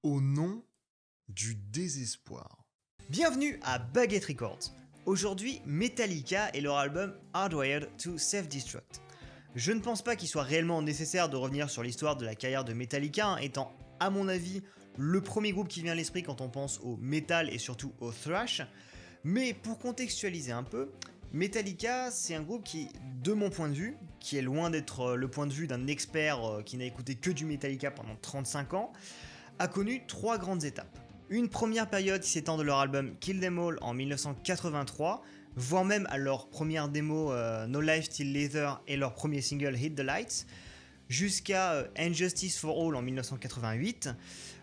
Au nom du désespoir. Bienvenue à Baguette Records. Aujourd'hui, Metallica et leur album Hardwired to Self-Destruct. Je ne pense pas qu'il soit réellement nécessaire de revenir sur l'histoire de la carrière de Metallica, étant à mon avis le premier groupe qui vient à l'esprit quand on pense au metal et surtout au thrash. Mais pour contextualiser un peu, Metallica c'est un groupe qui, de mon point de vue, qui est loin d'être le point de vue d'un expert qui n'a écouté que du Metallica pendant 35 ans, a connu trois grandes étapes. Une première période qui s'étend de leur album Kill Them All en 1983, voire même à leur première démo No Life Till Leather et leur premier single Hit the Lights, jusqu'à Injustice for All en 1988,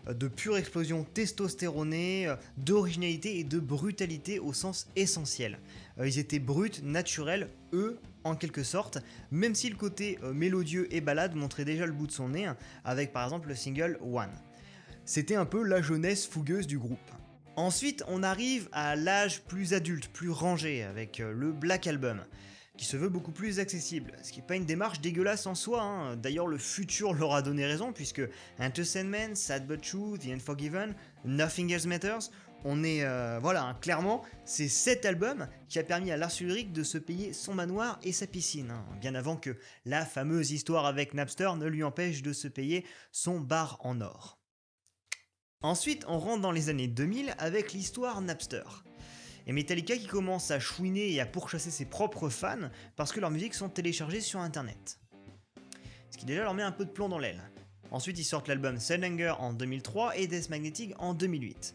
de pure explosion testostéronée, d'originalité et de brutalité au sens essentiel. Ils étaient bruts, naturels, eux, en quelque sorte, même si le côté mélodieux et balade montrait déjà le bout de son nez, avec par exemple le single One. C'était un peu la jeunesse fougueuse du groupe. Ensuite, on arrive à l'âge plus adulte, plus rangé, avec le Black Album, qui se veut beaucoup plus accessible, ce qui n'est pas une démarche dégueulasse en soi, hein. D'ailleurs le futur leur a donné raison, puisque Enter Sandman, Sad But True, The Unforgiven, Nothing Else Matters, on est, clairement, c'est cet album qui a permis à Lars Ulrich de se payer son manoir et sa piscine, hein, bien avant que la fameuse histoire avec Napster ne lui empêche de se payer son bar en or. Ensuite, on rentre dans les années 2000 avec l'histoire Napster. Et Metallica qui commence à chouiner et à pourchasser ses propres fans parce que leurs musiques sont téléchargées sur internet. Ce qui déjà leur met un peu de plomb dans l'aile. Ensuite, ils sortent l'album Sun Anger en 2003 et Death Magnetic en 2008.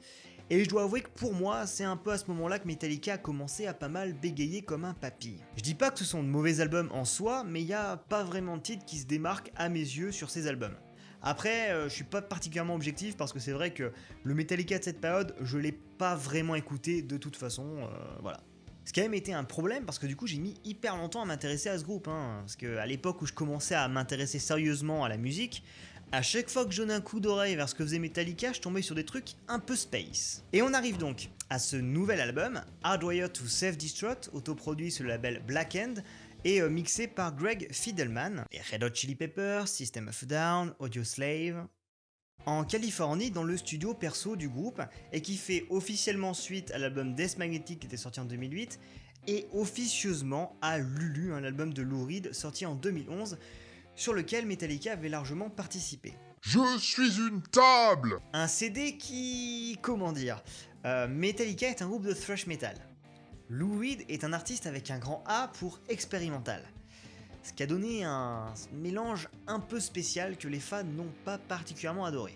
Et je dois avouer que pour moi, c'est un peu à ce moment-là que Metallica a commencé à pas mal bégayer comme un papy. Je dis pas que ce sont de mauvais albums en soi, mais il n'y a pas vraiment de titre qui se démarque à mes yeux sur ces albums. Après, je suis pas particulièrement objectif parce que c'est vrai que le Metallica de cette période, je l'ai pas vraiment écouté de toute façon, voilà. Ce qui a même été un problème parce que du coup j'ai mis hyper longtemps à m'intéresser à ce groupe, hein, parce qu'à l'époque où je commençais à m'intéresser sérieusement à la musique, à chaque fois que je donnais un coup d'oreille vers ce que faisait Metallica, je tombais sur des trucs un peu space. Et on arrive donc à ce nouvel album, Hardwired to Self-Destruct, autoproduit sur le label Black End, et mixé par Greg Fidelman, et Red Hot Chili Peppers, System of a Down, Audioslave, en Californie dans le studio perso du groupe, et qui fait officiellement suite à l'album Death Magnetic qui était sorti en 2008, et officieusement à Lulu, un album de Lou Reed sorti en 2011, sur lequel Metallica avait largement participé. Je suis une table. Un CD qui... comment dire, Metallica est un groupe de thrash metal. Lou Reed est un artiste avec un grand A pour expérimental, ce qui a donné un mélange un peu spécial que les fans n'ont pas particulièrement adoré,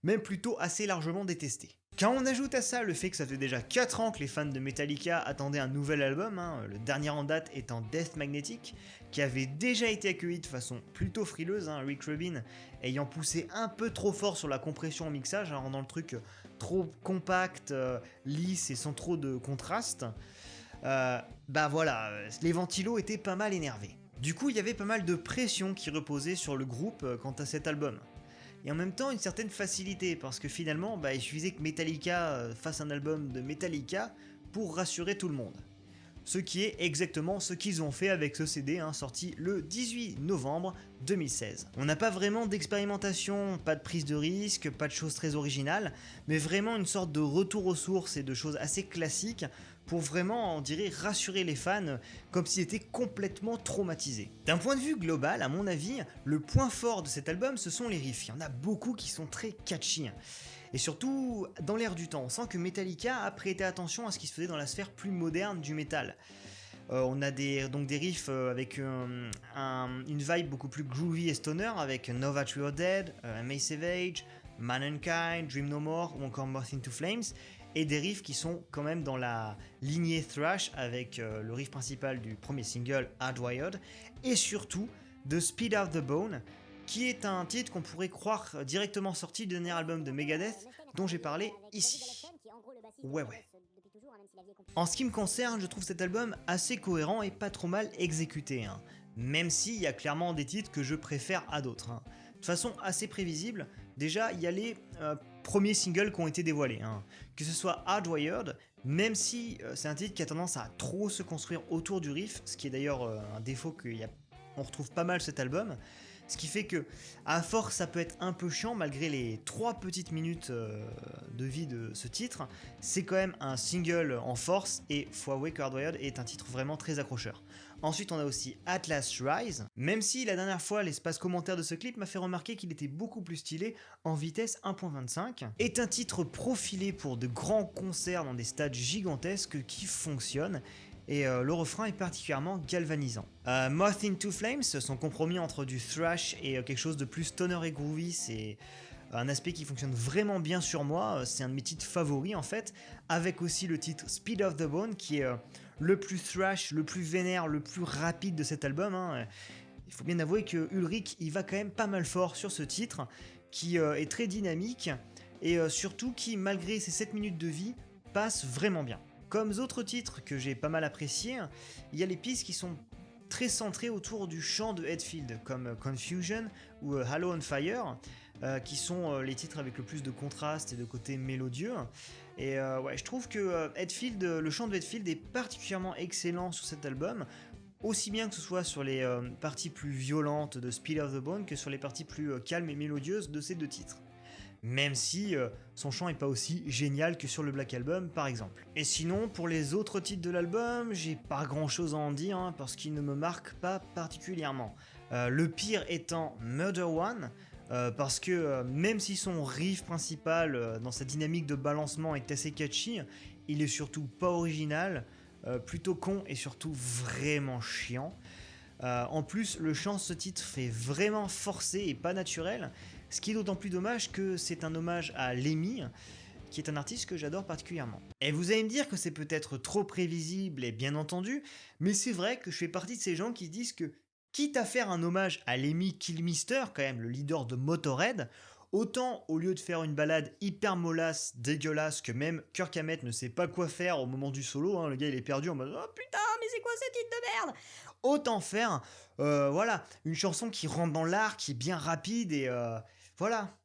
même plutôt assez largement détesté. Quand on ajoute à ça le fait que ça fait déjà 4 ans que les fans de Metallica attendaient un nouvel album, hein, le dernier en date étant Death Magnetic, qui avait déjà été accueilli de façon plutôt frileuse, hein, Rick Rubin ayant poussé un peu trop fort sur la compression au mixage, hein, rendant le truc trop compact, lisse et sans trop de contraste, les ventilos étaient pas mal énervés. Du coup, il y avait pas mal de pression qui reposait sur le groupe quant à cet album. Et en même temps, une certaine facilité, parce que finalement, il suffisait que Metallica fasse un album de Metallica pour rassurer tout le monde. Ce qui est exactement ce qu'ils ont fait avec ce CD, hein, sorti le 18 novembre 2016. On n'a pas vraiment d'expérimentation, pas de prise de risque, pas de choses très originales, mais vraiment une sorte de retour aux sources et de choses assez classiques pour vraiment, on dirait, rassurer les fans comme s'ils étaient complètement traumatisés. D'un point de vue global, à mon avis, le point fort de cet album, ce sont les riffs. Il y en a beaucoup qui sont très catchy. Et surtout, dans l'air du temps, on sent que Metallica a prêté attention à ce qui se faisait dans la sphère plus moderne du métal. On a donc des riffs avec une vibe beaucoup plus groovy et stoner, avec Nova Tree or Dead, May Savage, Mankind, Dream No More ou encore Moth into Flames, et des riffs qui sont quand même dans la lignée thrash avec le riff principal du premier single Hardwired, et surtout The Speed of the Bone, qui est un titre qu'on pourrait croire directement sorti du dernier album de Megadeth dont j'ai parlé ici. Ouais. En ce qui me concerne, je trouve cet album assez cohérent et pas trop mal exécuté, hein. Même s'il y a clairement des titres que je préfère à d'autres, hein. De façon assez prévisible, déjà il y a les premiers singles qui ont été dévoilés, hein. Que ce soit Hardwired, même si c'est un titre qui a tendance à trop se construire autour du riff, ce qui est d'ailleurs un défaut qu'on retrouve pas mal cet album, Ce qui fait que, à force, ça peut être un peu chiant, malgré les 3 petites minutes de vie de ce titre. C'est quand même un single en force, et faut avouer que Hardwired est un titre vraiment très accrocheur. Ensuite, on a aussi Atlas Rise, même si la dernière fois, l'espace commentaire de ce clip m'a fait remarquer qu'il était beaucoup plus stylé en vitesse 1.25, est un titre profilé pour de grands concerts dans des stades gigantesques qui fonctionnent, et le refrain est particulièrement galvanisant. Moth into Flames, son compromis entre du thrash et quelque chose de plus stoner et groovy, c'est un aspect qui fonctionne vraiment bien sur moi, c'est un de mes titres favoris en fait, avec aussi le titre Speed of the Bone qui est le plus thrash, le plus vénère, le plus rapide de cet album. Il faut bien avouer que Ulrich il va quand même pas mal fort sur ce titre, qui est très dynamique, et surtout qui, malgré ses 7 minutes de vie, passe vraiment bien. Comme d'autres titres que j'ai pas mal appréciés, il y a les pistes qui sont très centrées autour du chant de Hetfield, comme Confusion ou Halo on Fire, qui sont les titres avec le plus de contraste et de côté mélodieux. Et ouais, je trouve que le chant de Hetfield est particulièrement excellent sur cet album, aussi bien que ce soit sur les parties plus violentes de Speed of the Bone que sur les parties plus calmes et mélodieuses de ces deux titres. Même si son chant est pas aussi génial que sur le Black Album par exemple. Et sinon, pour les autres titres de l'album, j'ai pas grand chose à en dire parce qu'ils ne me marquent pas particulièrement. Le pire étant Murder One, parce que même si son riff principal dans sa dynamique de balancement est assez catchy, il est surtout pas original, plutôt con et surtout vraiment chiant. En plus, le chant de ce titre fait vraiment forcé et pas naturel, ce qui est d'autant plus dommage que c'est un hommage à Lemmy, qui est un artiste que j'adore particulièrement. Et vous allez me dire que c'est peut-être trop prévisible et bien entendu, mais c'est vrai que je fais partie de ces gens qui disent que, quitte à faire un hommage à Lemmy Kilmister, quand même le leader de Motörhead, autant au lieu de faire une balade hyper mollasse, dégueulasse, que même Kirk Hammett ne sait pas quoi faire au moment du solo, le gars il est perdu en mode « Oh putain, mais c'est quoi ce titre de merde ?» Autant faire, voilà, une chanson qui rentre dans l'art, qui est bien rapide et voilà.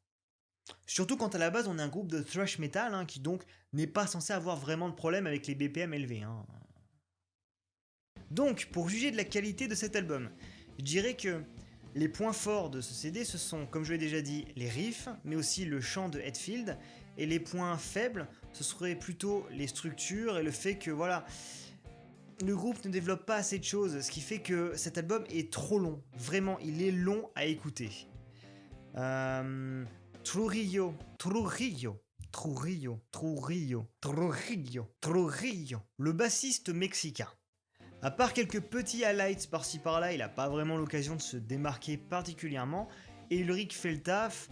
Surtout quand à la base on est un groupe de thrash metal, qui donc n'est pas censé avoir vraiment de problème avec les BPM élevés. Donc, pour juger de la qualité de cet album, je dirais que les points forts de ce CD, ce sont, comme je l'ai déjà dit, les riffs, mais aussi le chant de Hetfield, et les points faibles, ce serait plutôt les structures et le fait que, voilà, le groupe ne développe pas assez de choses, ce qui fait que cet album est trop long. Vraiment, il est long à écouter. Trujillo. Le bassiste mexicain. À part quelques petits highlights par-ci par-là, il n'a pas vraiment l'occasion de se démarquer particulièrement, et Ulrich fait le taf,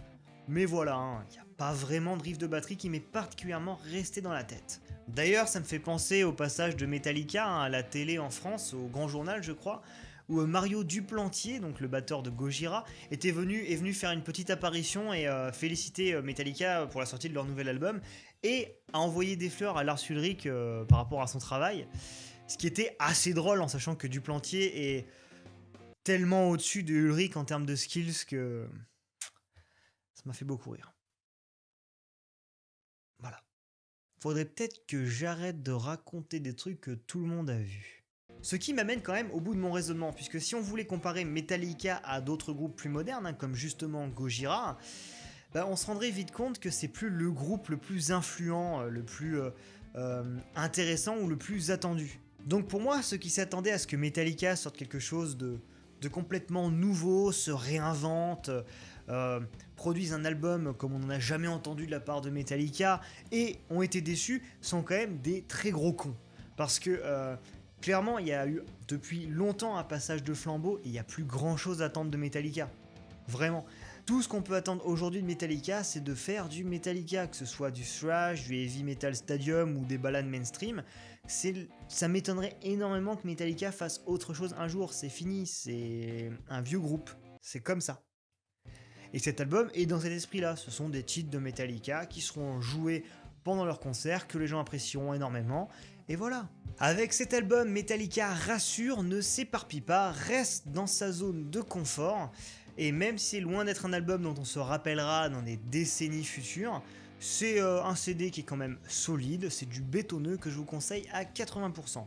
mais voilà, il n'y a pas vraiment de riff de batterie qui m'est particulièrement resté dans la tête. D'ailleurs, ça me fait penser au passage de Metallica à la télé en France, au Grand Journal je crois, où Mario Duplantier, donc le batteur de Gojira, est venu faire une petite apparition et féliciter Metallica pour la sortie de leur nouvel album, et a envoyé des fleurs à Lars Ulrich par rapport à son travail. Ce qui était assez drôle en sachant que Duplantier est tellement au-dessus de Ulrich en termes de skills que ça m'a fait beaucoup rire. Voilà. Faudrait peut-être que j'arrête de raconter des trucs que tout le monde a vus. Ce qui m'amène quand même au bout de mon raisonnement, puisque si on voulait comparer Metallica à d'autres groupes plus modernes, comme justement Gojira, on se rendrait vite compte que c'est plus le groupe le plus influent, le plus intéressant ou le plus attendu. Donc pour moi, ceux qui s'attendaient à ce que Metallica sorte quelque chose de complètement nouveau, se réinvente, produisent un album comme on n'en a jamais entendu de la part de Metallica et ont été déçus, sont quand même des très gros cons. Parce que clairement, il y a eu depuis longtemps un passage de flambeau et il n'y a plus grand chose à attendre de Metallica. Vraiment. Tout ce qu'on peut attendre aujourd'hui de Metallica, c'est de faire du Metallica, que ce soit du thrash, du heavy metal stadium ou des ballades mainstream. Ça m'étonnerait énormément que Metallica fasse autre chose un jour. C'est fini, c'est un vieux groupe. C'est comme ça. Et cet album est dans cet esprit-là. Ce sont des titres de Metallica qui seront joués pendant leur concert, que les gens apprécieront énormément. Et voilà. Avec cet album, Metallica rassure, ne s'éparpille pas, reste dans sa zone de confort. Et même si c'est loin d'être un album dont on se rappellera dans des décennies futures, c'est un CD qui est quand même solide, c'est du bétonneux que je vous conseille à 80%.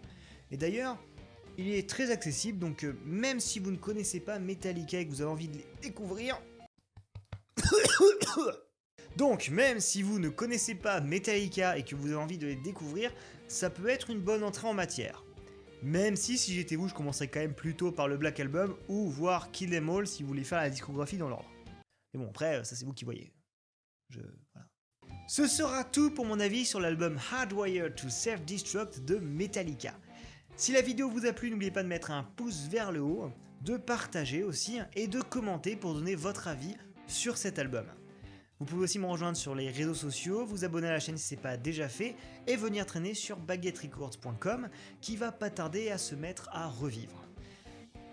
Et d'ailleurs, Il est très accessible, donc même si vous ne connaissez pas Metallica et que vous avez envie de les découvrir... Donc, même si vous ne connaissez pas Metallica et que vous avez envie de les découvrir, ça peut être une bonne entrée en matière. Même si j'étais vous, je commencerais quand même plutôt par le Black Album ou voir Kill Them All si vous voulez faire la discographie dans l'ordre. Mais bon, après, ça c'est vous qui voyez. Voilà. Ce sera tout pour mon avis sur l'album Hardwired to Self-Destruct de Metallica. Si la vidéo vous a plu, n'oubliez pas de mettre un pouce vers le haut, de partager aussi et de commenter pour donner votre avis sur cet album. Vous pouvez aussi me rejoindre sur les réseaux sociaux, vous abonner à la chaîne si ce n'est pas déjà fait, et venir traîner sur baguetterecords.com qui va pas tarder à se mettre à revivre.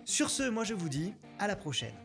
Sur ce, moi je vous dis à la prochaine.